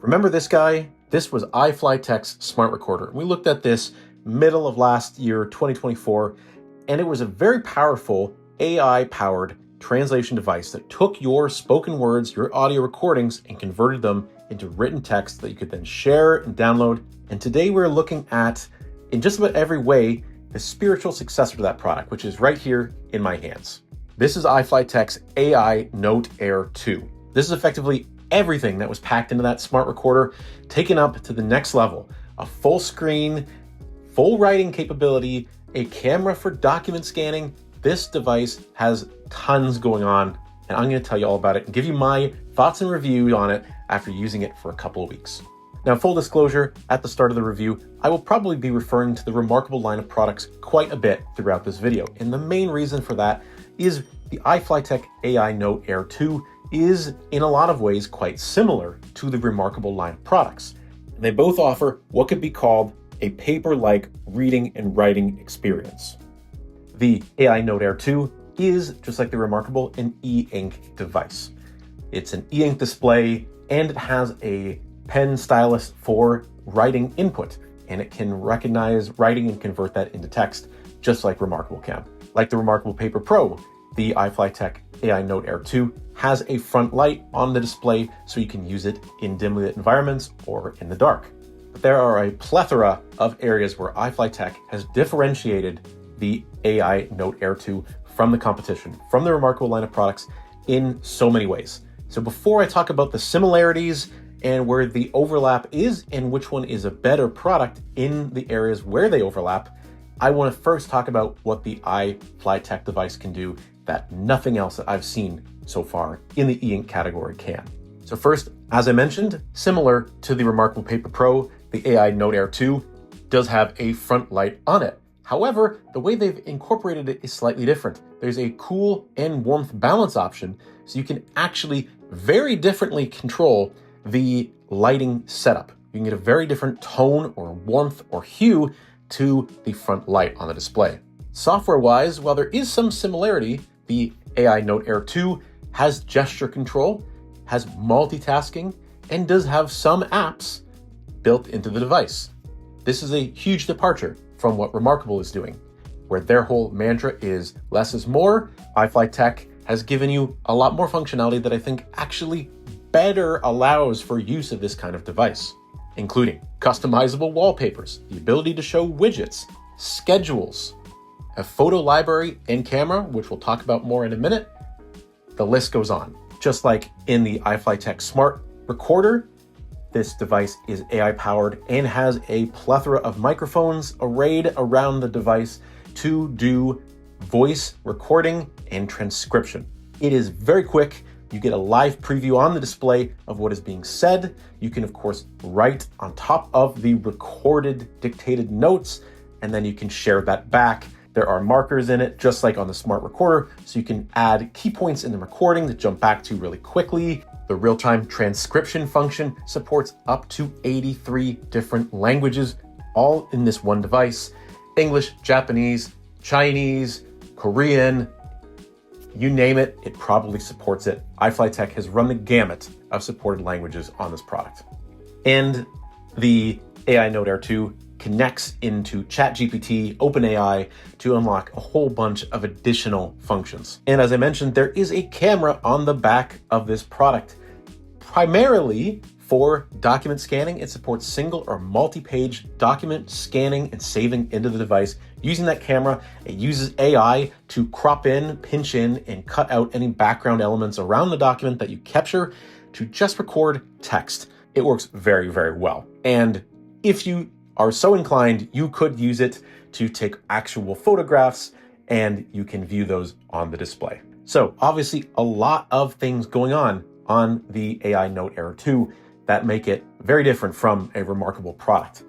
Remember this guy? This was iFLYTEK's smart recorder. We looked at this middle of last year, 2024, and it was a very powerful AI-powered translation device that took your spoken words, your audio recordings, and converted them into written text that you could then share and download. And today we're looking at, in just about every way, the spiritual successor to that product, which is right here in my hands. This is iFLYTEK's AINOTE Air 2. This is effectively everything that was packed into that smart recorder, taken up to the next level. A full screen, full writing capability, a camera for document scanning. This device has tons going on, and I'm going to tell you all about it and give you my thoughts and review on it after using it for a couple of weeks. Now, full disclosure, at the start of the review, I will probably be referring to the reMarkable line of products quite a bit throughout this video. And the main reason for that is the iFLYTEK AINOTE Air 2 is in a lot of ways quite similar to the reMarkable line of products. And they both offer what could be called a paper-like reading and writing experience. The AINOTE Air 2 is, just like the reMarkable, an e-ink device. It's an e-ink display, and it has a pen stylus for writing input, and it can recognize writing and convert that into text, just like reMarkable can. Like the reMarkable Paper Pro, the iFLYTEK AINOTE Air 2 has a front light on the display so you can use it in dimly lit environments or in the dark. But there are a plethora of areas where iFLYTEK has differentiated the AINOTE Air 2 from the competition, from the reMarkable line of products in so many ways. So before I talk about the similarities and where the overlap is and which one is a better product in the areas where they overlap, I want to first talk about what the iFLYTEK device can do that nothing else that I've seen so far in the e-ink category can. So first, as I mentioned, similar to the reMarkable Paper Pro, the AINOTE Air 2 does have a front light on it. However, the way they've incorporated it is slightly different. There's a cool and warmth balance option, so you can actually very differently control the lighting setup. You can get a very different tone or warmth or hue to the front light on the display. Software-wise, while there is some similarity, the AINOTE Air 2 has gesture control, has multitasking, and does have some apps built into the device. This is a huge departure from what reMarkable is doing, where their whole mantra is less is more. iFLYTEK has given you a lot more functionality that I think actually better allows for use of this kind of device, including customizable wallpapers, the ability to show widgets, schedules, a photo library and camera, which we'll talk about more in a minute. The list goes on. Just like in the iFLYTEK smart recorder, this device is AI powered and has a plethora of microphones arrayed around the device to do voice recording and transcription. It is very quick. You get a live preview on the display of what is being said. You can, of course, write on top of the recorded dictated notes, and then you can share that back. There are markers in it, just like on the smart recorder, so you can add key points in the recording to jump back to really quickly. The real-time transcription function supports up to 83 different languages, all in this one device. English, Japanese, Chinese, Korean, you name it, it probably supports it. iFLYTEK has run the gamut of supported languages on this product. And the AINOTE Air 2 connects into ChatGPT, OpenAI to unlock a whole bunch of additional functions. And as I mentioned, there is a camera on the back of this product, primarily for document scanning. It supports single or multi-page document scanning and saving into the device. Using that camera, it uses AI to crop in, pinch in, and cut out any background elements around the document that you capture to just record text. It works very, very well. And if you are so inclined, you could use it to take actual photographs, and you can view those on the display. So obviously a lot of things going on the AINOTE Air 2 that make it very different from a reMarkable product.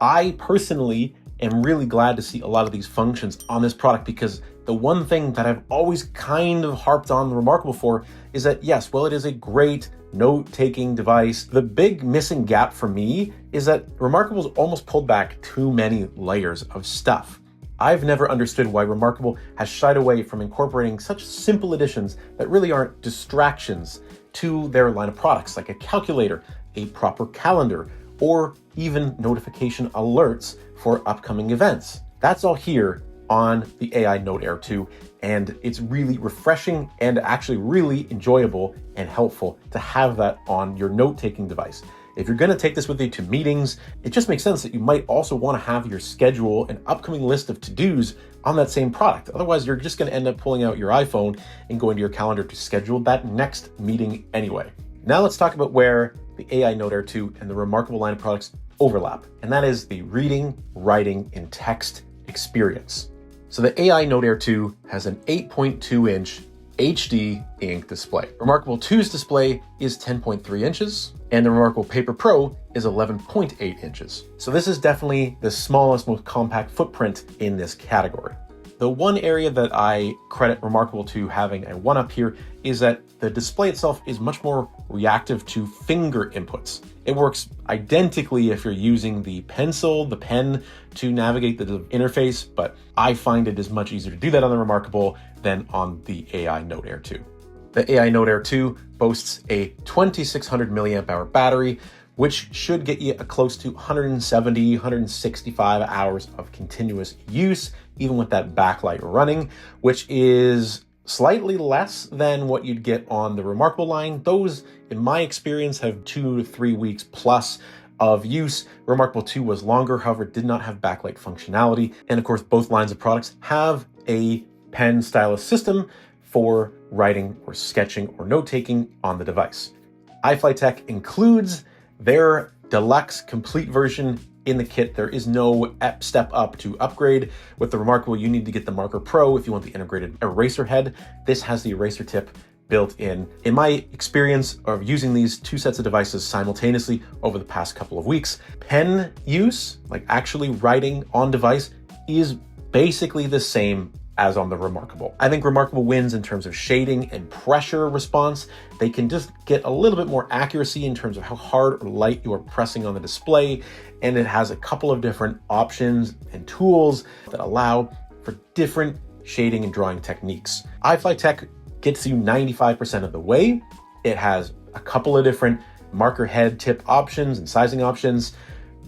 I personally am really glad to see a lot of these functions on this product, because the one thing that I've always kind of harped on reMarkable for is that, yes, well, it is a great note-taking device. The big missing gap for me is that reMarkable's almost pulled back too many layers of stuff. I've never understood why reMarkable has shied away from incorporating such simple additions that really aren't distractions to their line of products, like a calculator a proper calendar or even notification alerts for upcoming events. That's all here on the AINOTE Air 2, and it's really refreshing and actually really enjoyable and helpful to have that on your note-taking device. If you're going to take this with you to meetings, it just makes sense that you might also want to have your schedule and upcoming list of to-dos on that same product. Otherwise, you're just going to end up pulling out your iPhone and going to your calendar to schedule that next meeting anyway. Now let's talk about where the AINOTE Air 2 and the reMarkable line of products overlap, and that is the reading, writing, and text experience. So the AINOTE Air 2 has an 8.2-inch HD ink display. reMarkable 2's display is 10.3 inches, and the reMarkable Paper Pro is 11.8 inches. So this is definitely the smallest, most compact footprint in this category. The one area that I credit reMarkable to having a one-up here is that the display itself is much more reactive to finger inputs. It works identically if you're using the pencil, the pen to navigate the interface, but I find it is much easier to do that on the reMarkable than on the AINOTE Air 2. The AINOTE Air 2 boasts a 2600 milliamp hour battery, which should get you a close to 170, 165 hours of continuous use, even with that backlight running, which is slightly less than what you'd get on the reMarkable line. Those, in my experience, have 2 to 3 weeks plus of use. reMarkable 2 was longer, however, it did not have backlight functionality. And of course, both lines of products have a pen stylus system for writing or sketching or note-taking on the device. iFLYTEK includes their deluxe complete version in the kit. There is no step up to upgrade. With the reMarkable, you need to get the Marker Pro if you want the integrated eraser head. This has the eraser tip built in. In my experience of using these two sets of devices simultaneously over the past couple of weeks, pen use, like actually writing on device, is basically the same as on the reMarkable. I think reMarkable wins in terms of shading and pressure response. They can just get a little bit more accuracy in terms of how hard or light you are pressing on the display, and it has a couple of different options and tools that allow for different shading and drawing techniques. iFLYTEK gets you 95% of the way. It has a couple of different marker head tip options and sizing options,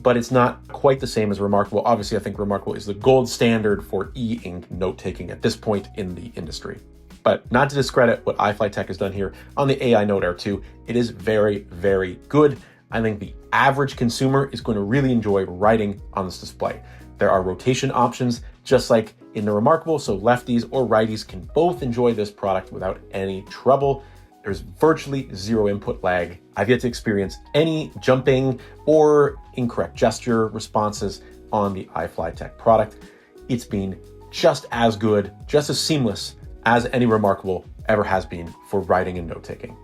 but it's not quite the same as reMarkable. Obviously, I think reMarkable is the gold standard for e-ink note-taking at this point in the industry. But not to discredit what iFLYTEK has done here on the AINOTE Air 2, it is very, very good. I think the average consumer is going to really enjoy writing on this display. There are rotation options, just like in the reMarkable, so lefties or righties can both enjoy this product without any trouble. There's virtually zero input lag. I've yet to experience any jumping or incorrect gesture responses on the iFLYTEK product. It's been just as good, just as seamless as any reMarkable ever has been for writing and note-taking.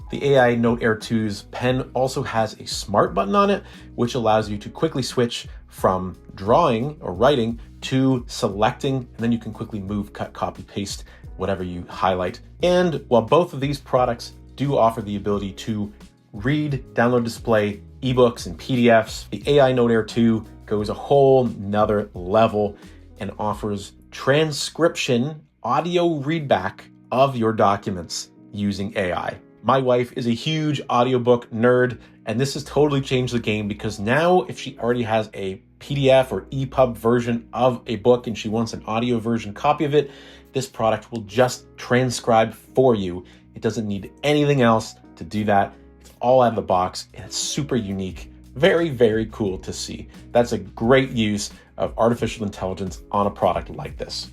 The AINOTE Air 2's pen also has a smart button on it, which allows you to quickly switch from drawing or writing to selecting, and then you can quickly move, cut, copy, paste, whatever you highlight. And while both of these products do offer the ability to read, download, display ebooks and PDFs, the AINOTE Air 2 goes a whole nother level and offers transcription, audio readback of your documents using AI. My wife is a huge audiobook nerd, and this has totally changed the game because now if she already has a PDF or EPUB version of a book and she wants an audio version copy of it, this product will just transcribe for you. It doesn't need anything else to do that. It's all out of the box, and it's super unique. Very, very cool to see. That's a great use of artificial intelligence on a product like this.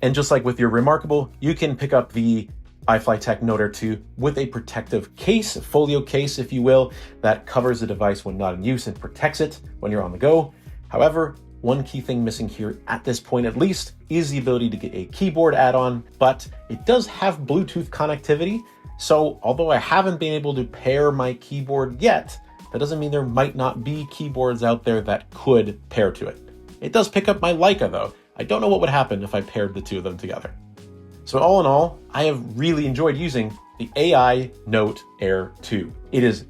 And just like with your reMarkable, you can pick up the iFLYTEK Note Air 2 with a protective case, a folio case, if you will, that covers the device when not in use and protects it when you're on the go. However, one key thing missing here at this point at least is the ability to get a keyboard add-on, but it does have Bluetooth connectivity. So although I haven't been able to pair my keyboard yet, that doesn't mean there might not be keyboards out there that could pair to it. It does pick up my Leica though. I don't know what would happen if I paired the two of them together. So all in all, I have really enjoyed using the AINOTE Air 2. It is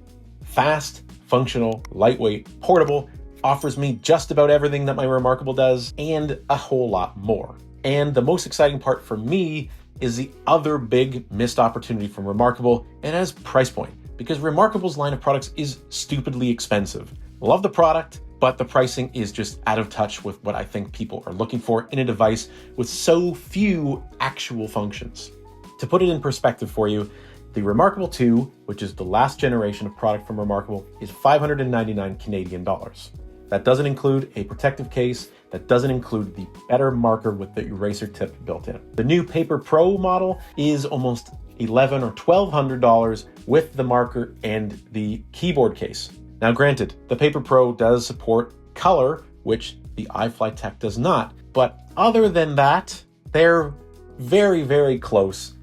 fast, functional, lightweight, portable, offers me just about everything that my reMarkable does and a whole lot more. And the most exciting part for me is the other big missed opportunity from reMarkable, and as price point. because reMarkable's line of products is stupidly expensive. Love the product, but the pricing is just out of touch with what I think people are looking for in a device with so few actual functions. To put it in perspective for you, the reMarkable 2, which is the last generation of product from reMarkable, is 599 Canadian dollars. That doesn't include a protective case, that doesn't include the better marker with the eraser tip built in. The new Paper Pro model is almost $1,100 or $1,200 with the marker and the keyboard case. Now granted, the Paper Pro does support color, which the iFLYTEK does not, but other than that, they're very, very close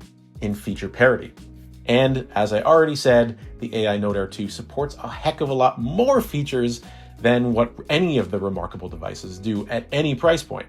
in feature parity. And as I already said, the AINOTE Air 2 supports a heck of a lot more features than what any of the reMarkable devices do at any price point.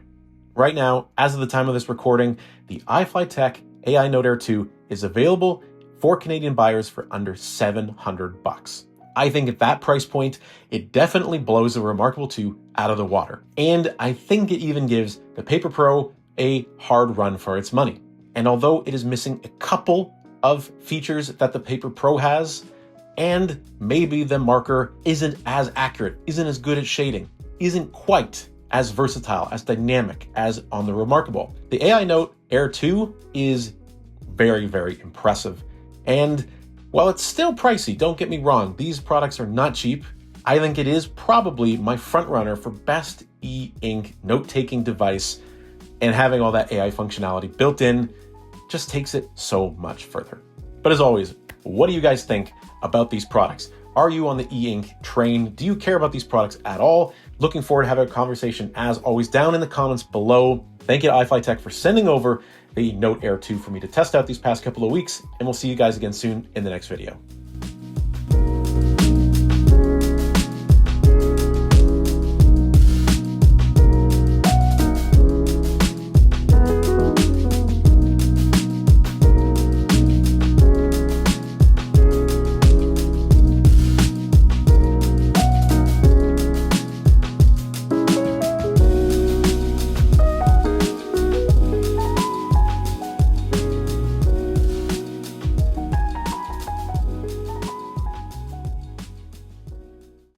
Right now, as of the time of this recording, the iFLYTEK AINOTE Air 2 is available for Canadian buyers for under $700. I think at that price point, it definitely blows the reMarkable 2 out of the water. And I think it even gives the Paper Pro a hard run for its money. And although it is missing a couple of features that the Paper Pro has, and maybe the marker isn't as accurate, isn't as good at shading, isn't quite as versatile, as dynamic as on the reMarkable, the AINOTE Air 2 is very, very impressive. And while it's still pricey, don't get me wrong, these products are not cheap. I think it is probably my front runner for best e-ink note-taking device, and having all that AI functionality built in just takes it so much further. But as always, what do you guys think about these products? Are you on the e-ink train? Do you care about these products at all? Looking forward to having a conversation as always down in the comments below. Thank you to iFLYTEK for sending over the Note Air 2 for me to test out these past couple of weeks, and we'll see you guys again soon in the next video.